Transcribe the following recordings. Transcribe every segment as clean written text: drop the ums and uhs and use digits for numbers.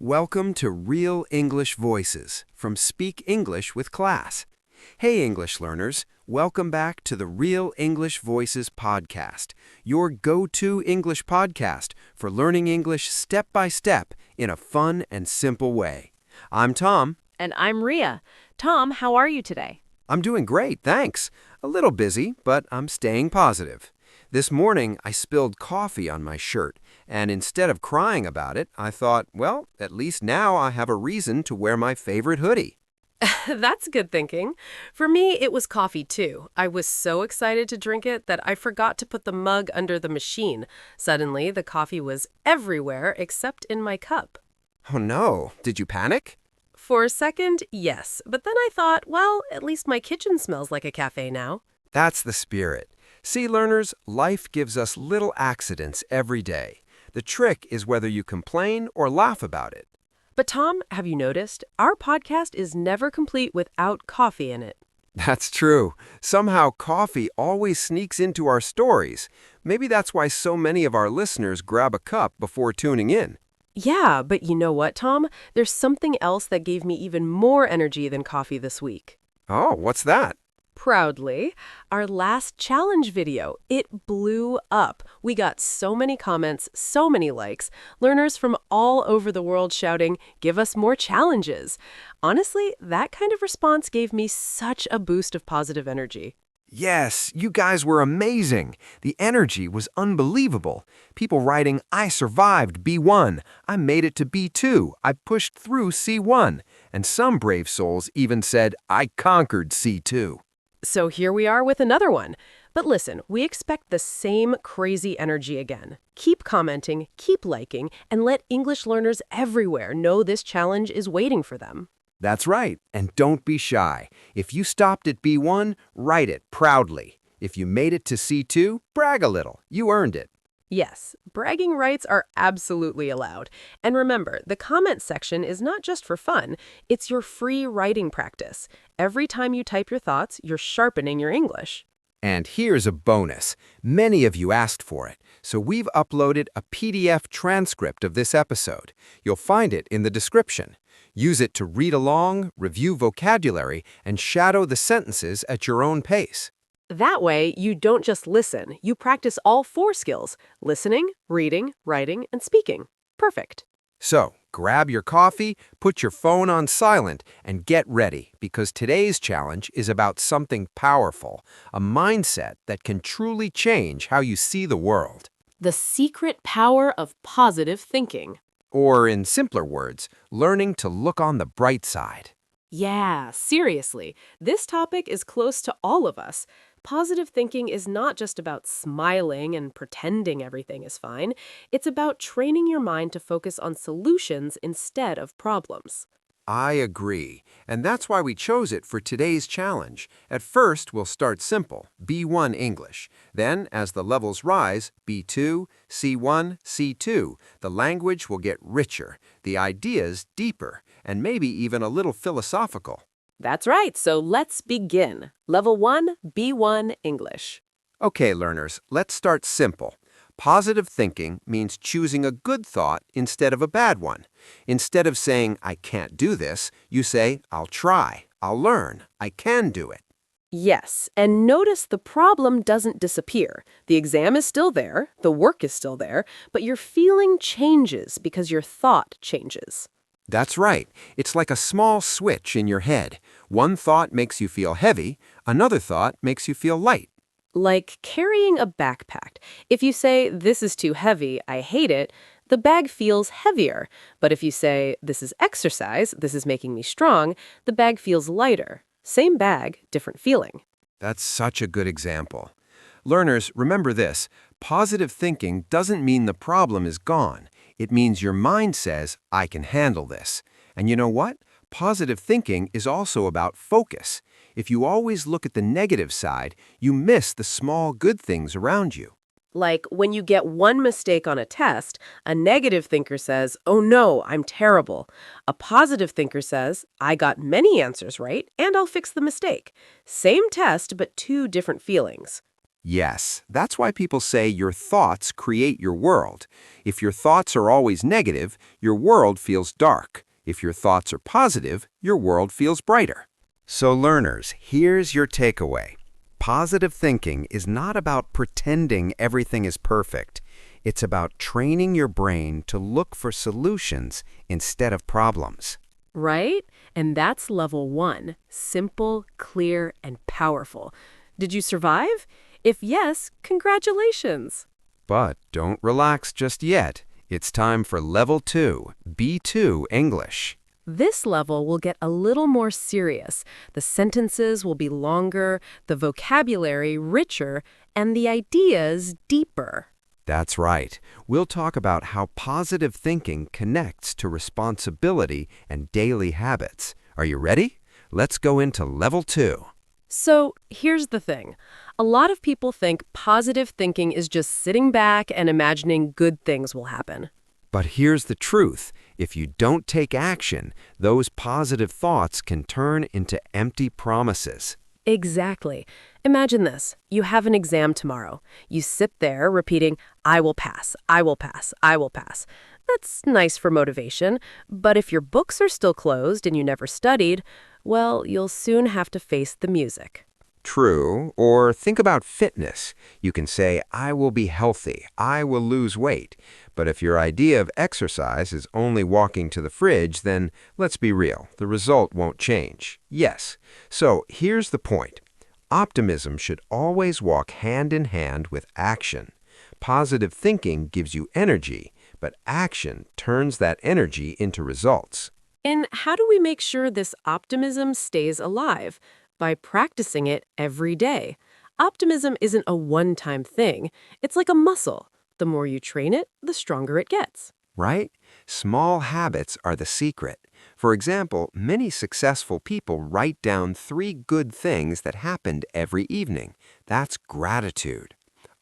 Welcome to Real English Voices from Speak English with Class. Hey, English learners, welcome back to the Real English Voices podcast, your go-to English podcast for learning English step by step in a fun and simple way. I'm Tom. And I'm Ria. Tom, how are you today? I'm doing great, thanks. A little busy, but I'm staying positive. This morning, I spilled coffee on my shirt, and instead of crying about it, I thought, well, at least now I have a reason to wear my favorite hoodie. That's good thinking. For me, it was coffee too. I was so excited to drink it that I forgot to put the mug under the machine. Suddenly, the coffee was everywhere except in my cup. Oh no, did you panic? For a second, yes. But then I thought, well, at least my kitchen smells like a cafe now. That's the spirit. See, learners, life gives us little accidents every day. The trick is whether you complain or laugh about it. But Tom, have you noticed? Our podcast is never complete without coffee in it. That's true. Somehow coffee always sneaks into our stories. Maybe that's why so many of our listeners grab a cup before tuning in. Yeah, but you know what, Tom? There's something else that gave me even more energy than coffee this week. Oh, what's that? Proudly, our last challenge video. It blew up. We got so many comments, so many likes, learners from all over the world shouting, "Give us more challenges." Honestly, that kind of response gave me such a boost of positive energy. Yes, you guys were amazing. The energy was unbelievable. People writing, I survived B1. I made it to B2. I pushed through C1. And some brave souls even said, I conquered C2. So here we are with another one. But listen, we expect the same crazy energy again. Keep commenting, keep liking, and let English learners everywhere know this challenge is waiting for them. That's right. And don't be shy. If you stopped at B1, write it proudly. If you made it to C2, brag a little. You earned it. Yes, bragging rights are absolutely allowed. And remember, the comment section is not just for fun, it's your free writing practice. Every time you type your thoughts, you're sharpening your English. And here's a bonus. Many of you asked for it, so we've uploaded a PDF transcript of this episode. You'll find it in the description. Use it to read along, review vocabulary, and shadow the sentences at your own pace. That way, you don't just listen, you practice all four skills: listening, reading, writing, and speaking. Perfect. So, grab your coffee, put your phone on silent, and get ready, because today's challenge is about something powerful, a mindset that can truly change how you see the world. The secret power of positive thinking. Or, in simpler words, learning to look on the bright side. Yeah, seriously, this topic is close to all of us. Positive thinking is not just about smiling and pretending everything is fine. It's about training your mind to focus on solutions instead of problems. I agree, and that's why we chose it for today's challenge. At first, we'll start simple, B1 English. Then, as the levels rise, B2, C1, C2, the language will get richer, the ideas deeper, and maybe even a little philosophical. That's right, so let's begin. Level 1, B1 English. Okay, learners, let's start simple. Positive thinking means choosing a good thought instead of a bad one. Instead of saying, I can't do this, you say, I'll try, I'll learn, I can do it. Yes, and notice the problem doesn't disappear. The exam is still there, the work is still there, but your feeling changes because your thought changes. That's right. It's like a small switch in your head. One thought makes you feel heavy, another thought makes you feel light. Like carrying a backpack. If you say, this is too heavy, I hate it, the bag feels heavier. But if you say, this is exercise, this is making me strong, the bag feels lighter. Same bag, different feeling. That's such a good example. Learners, remember this. Positive thinking doesn't mean the problem is gone. It means your mind says, I can handle this. And you know what? Positive thinking is also about focus. If you always look at the negative side, you miss the small good things around you. Like when you get one mistake on a test, a negative thinker says, oh no, I'm terrible. A positive thinker says, I got many answers right, and I'll fix the mistake. Same test, but two different feelings. Yes, that's why people say your thoughts create your world. If your thoughts are always negative, your world feels dark. If your thoughts are positive, your world feels brighter. So learners, here's your takeaway. Positive thinking is not about pretending everything is perfect. It's about training your brain to look for solutions instead of problems. Right? And that's level 1. Simple, clear, and powerful. Did you survive? If yes, congratulations. But don't relax just yet. It's time for Level 2, B2 English. This level will get a little more serious. The sentences will be longer, the vocabulary richer, and the ideas deeper. That's right. We'll talk about how positive thinking connects to responsibility and daily habits. Are you ready? Let's go into Level 2. So here's the thing. A lot of people think positive thinking is just sitting back and imagining good things will happen. But here's the truth. If you don't take action, those positive thoughts can turn into empty promises. Exactly. Imagine this. You have an exam tomorrow. You sit there repeating, I will pass, I will pass, I will pass. That's nice for motivation, but if your books are still closed and you never studied, well, you'll soon have to face the music. True. Or think about fitness. You can say, I will be healthy, I will lose weight. But if your idea of exercise is only walking to the fridge, then let's be real, the result won't change. Yes. So here's the point. Optimism should always walk hand in hand with action. Positive thinking gives you energy, but action turns that energy into results. And how do we make sure this optimism stays alive? By practicing it every day. Optimism isn't a one-time thing. It's like a muscle. The more you train it, the stronger it gets. Right? Small habits are the secret. For example, many successful people write down 3 good things that happened every evening. That's gratitude.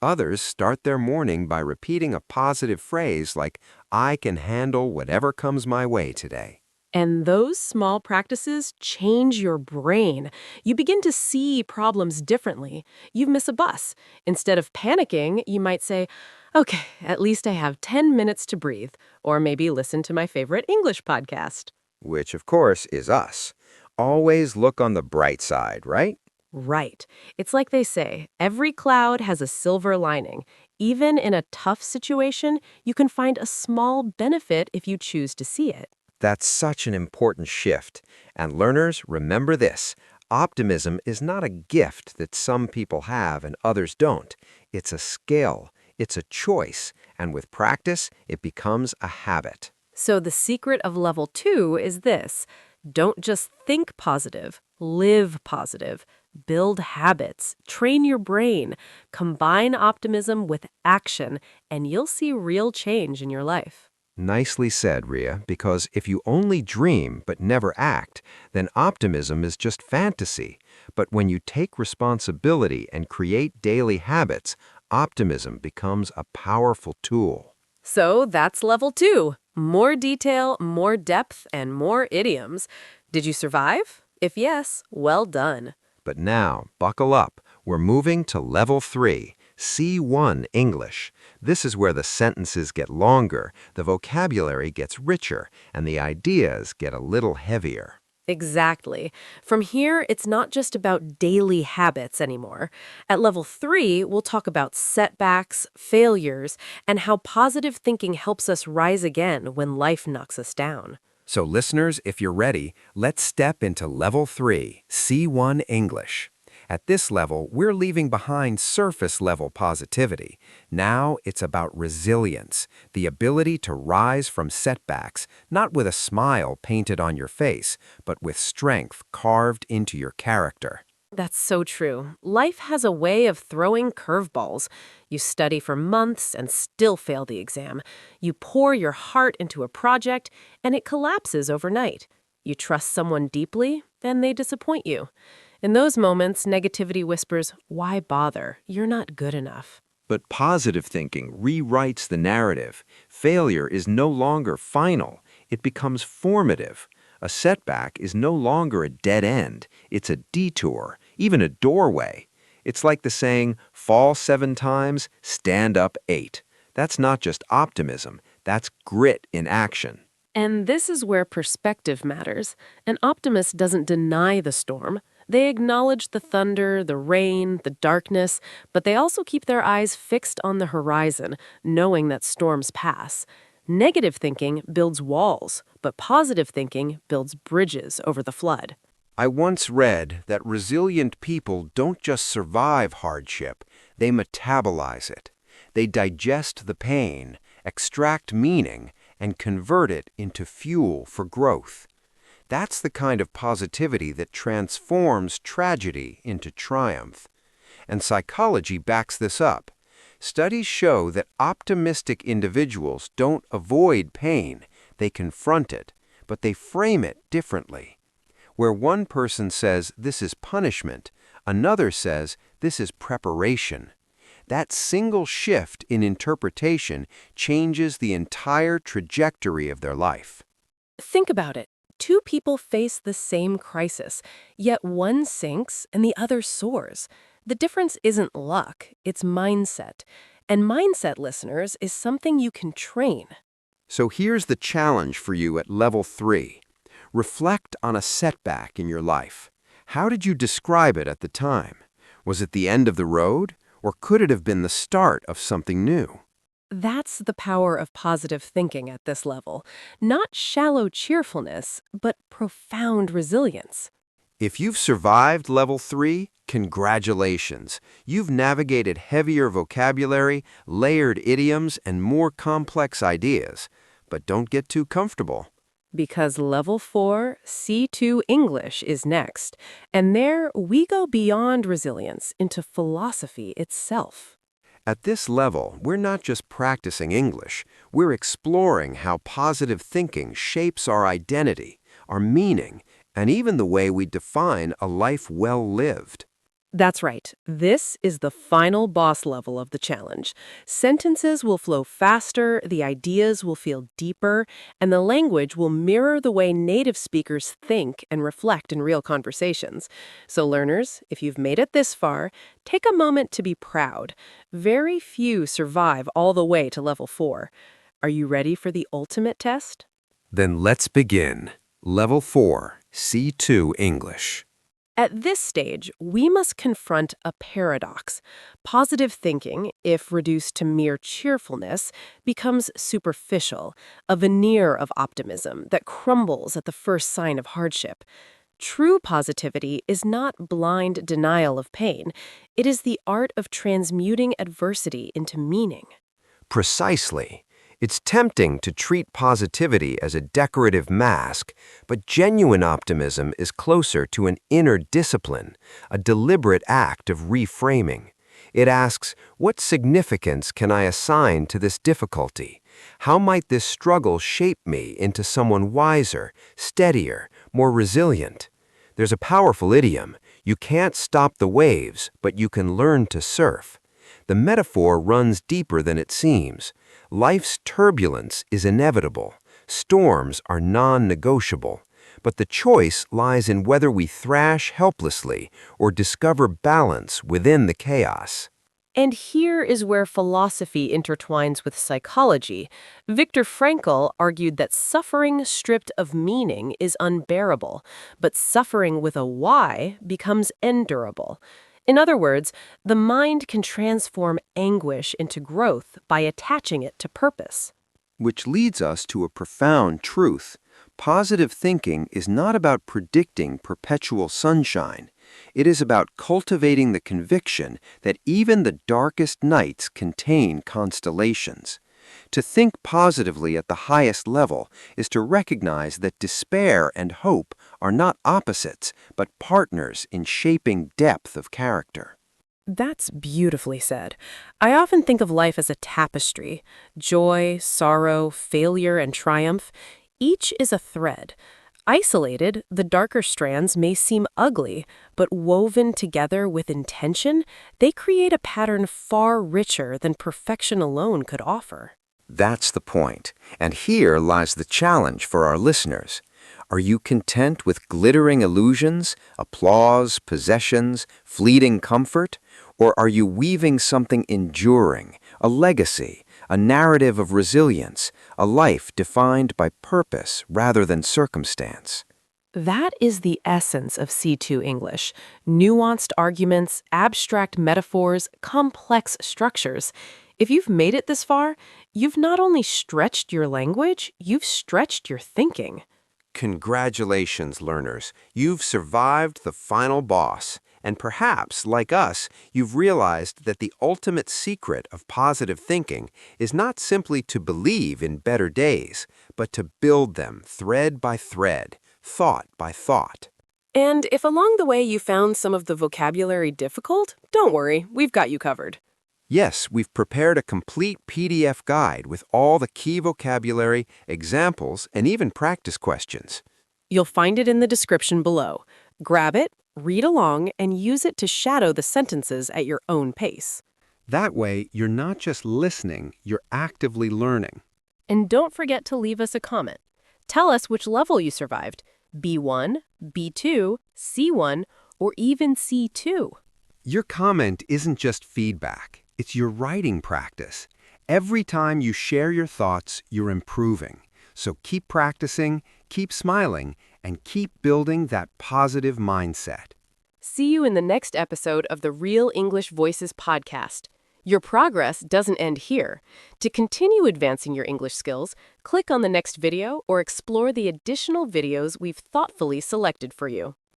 Others start their morning by repeating a positive phrase like, I can handle whatever comes my way today. And those small practices change your brain. You begin to see problems differently. You miss a bus. Instead of panicking, you might say, okay, at least I have 10 minutes to breathe, or maybe listen to my favorite English podcast. Which, of course, is us. Always look on the bright side, right? Right. It's like they say, every cloud has a silver lining. Even in a tough situation, you can find a small benefit if you choose to see it. That's such an important shift. And learners, remember this. Optimism is not a gift that some people have and others don't. It's a skill. It's a choice. And with practice, it becomes a habit. So the secret of level 2 is this. Don't just think positive, live positive. Build habits, train your brain, combine optimism with action, and you'll see real change in your life. Nicely said, Ria, because if you only dream but never act, then optimism is just fantasy. But when you take responsibility and create daily habits, optimism becomes a powerful tool. So that's level 2. More detail, more depth, and more idioms. Did you survive? If yes, well done. But now, buckle up. We're moving to level 3, C1 English. This is where the sentences get longer, the vocabulary gets richer, and the ideas get a little heavier. Exactly. From here, it's not just about daily habits anymore. At level 3, we'll talk about setbacks, failures, and how positive thinking helps us rise again when life knocks us down. So listeners, if you're ready, let's step into level 3, C1 English. At this level, we're leaving behind surface-level positivity. Now it's about resilience, the ability to rise from setbacks, not with a smile painted on your face, but with strength carved into your character. That's so true. Life has a way of throwing curveballs. You study for months and still fail the exam. You pour your heart into a project, and it collapses overnight. You trust someone deeply, and they disappoint you. In those moments, negativity whispers, why bother? You're not good enough. But positive thinking rewrites the narrative. Failure is no longer final. It becomes formative. A setback is no longer a dead end. It's a detour, even a doorway. It's like the saying, fall 7 times, stand up 8. That's not just optimism, that's grit in action. And this is where perspective matters. An optimist doesn't deny the storm. They acknowledge the thunder, the rain, the darkness, but they also keep their eyes fixed on the horizon, knowing that storms pass. Negative thinking builds walls, but positive thinking builds bridges over the flood. I once read that resilient people don't just survive hardship, they metabolize it. They digest the pain, extract meaning, and convert it into fuel for growth. That's the kind of positivity that transforms tragedy into triumph. And psychology backs this up. Studies show that optimistic individuals don't avoid pain, they confront it, but they frame it differently. Where one person says this is punishment, another says this is preparation. That single shift in interpretation changes the entire trajectory of their life. Think about it. Two people face the same crisis, yet one sinks and the other soars. The difference isn't luck, it's mindset. And mindset, listeners, is something you can train. So here's the challenge for you at level 3. Reflect on a setback in your life. How did you describe it at the time? Was it the end of the road, or could it have been the start of something new? That's the power of positive thinking at this level. Not shallow cheerfulness, but profound resilience. If you've survived level 3, congratulations. You've navigated heavier vocabulary, layered idioms, and more complex ideas. But don't get too comfortable. Because level 4, C2 English is next. And there we go beyond resilience into philosophy itself. At this level, we're not just practicing English. We're exploring how positive thinking shapes our identity, our meaning, and even the way we define a life well lived. That's right. This is the final boss level of the challenge. Sentences will flow faster, the ideas will feel deeper, and the language will mirror the way native speakers think and reflect in real conversations. So learners, if you've made it this far, take a moment to be proud. Very few survive all the way to level 4. Are you ready for the ultimate test? Then let's begin. Level 4, C2 English. At this stage, we must confront a paradox. Positive thinking, if reduced to mere cheerfulness, becomes superficial, a veneer of optimism that crumbles at the first sign of hardship. True positivity is not blind denial of pain. It is the art of transmuting adversity into meaning. Precisely. It's tempting to treat positivity as a decorative mask, but genuine optimism is closer to an inner discipline, a deliberate act of reframing. It asks, what significance can I assign to this difficulty? How might this struggle shape me into someone wiser, steadier, more resilient? There's a powerful idiom, you can't stop the waves, but you can learn to surf. The metaphor runs deeper than it seems. Life's turbulence is inevitable. Storms are non-negotiable. But the choice lies in whether we thrash helplessly or discover balance within the chaos. And here is where philosophy intertwines with psychology. Viktor Frankl argued that suffering stripped of meaning is unbearable, but suffering with a why becomes endurable. In other words, the mind can transform anguish into growth by attaching it to purpose. Which leads us to a profound truth. Positive thinking is not about predicting perpetual sunshine. It is about cultivating the conviction that even the darkest nights contain constellations. To think positively at the highest level is to recognize that despair and hope are not opposites, but partners in shaping depth of character. That's beautifully said. I often think of life as a tapestry. Joy, sorrow, failure, and triumph. Each is a thread. Isolated, the darker strands may seem ugly, but woven together with intention, they create a pattern far richer than perfection alone could offer. That's the point. And here lies the challenge for our listeners. Are you content with glittering illusions, applause, possessions, fleeting comfort? Or are you weaving something enduring, a legacy, a narrative of resilience, a life defined by purpose rather than circumstance? That is the essence of C2 English. Nuanced arguments, abstract metaphors, complex structures. If you've made it this far, you've not only stretched your language, you've stretched your thinking. Congratulations, learners. You've survived the final boss. And perhaps, like us, you've realized that the ultimate secret of positive thinking is not simply to believe in better days, but to build them thread by thread, thought by thought. And if along the way you found some of the vocabulary difficult, don't worry, we've got you covered. Yes, we've prepared a complete PDF guide with all the key vocabulary, examples, and even practice questions. You'll find it in the description below. Grab it, read along, and use it to shadow the sentences at your own pace. That way, you're not just listening, you're actively learning. And don't forget to leave us a comment. Tell us which level you survived, B1, B2, C1, or even C2. Your comment isn't just feedback, it's your writing practice. Every time you share your thoughts, you're improving. So keep practicing, keep smiling, and keep building that positive mindset. See you in the next episode of the Real English Voices podcast. Your progress doesn't end here. To continue advancing your English skills, click on the next video or explore the additional videos we've thoughtfully selected for you.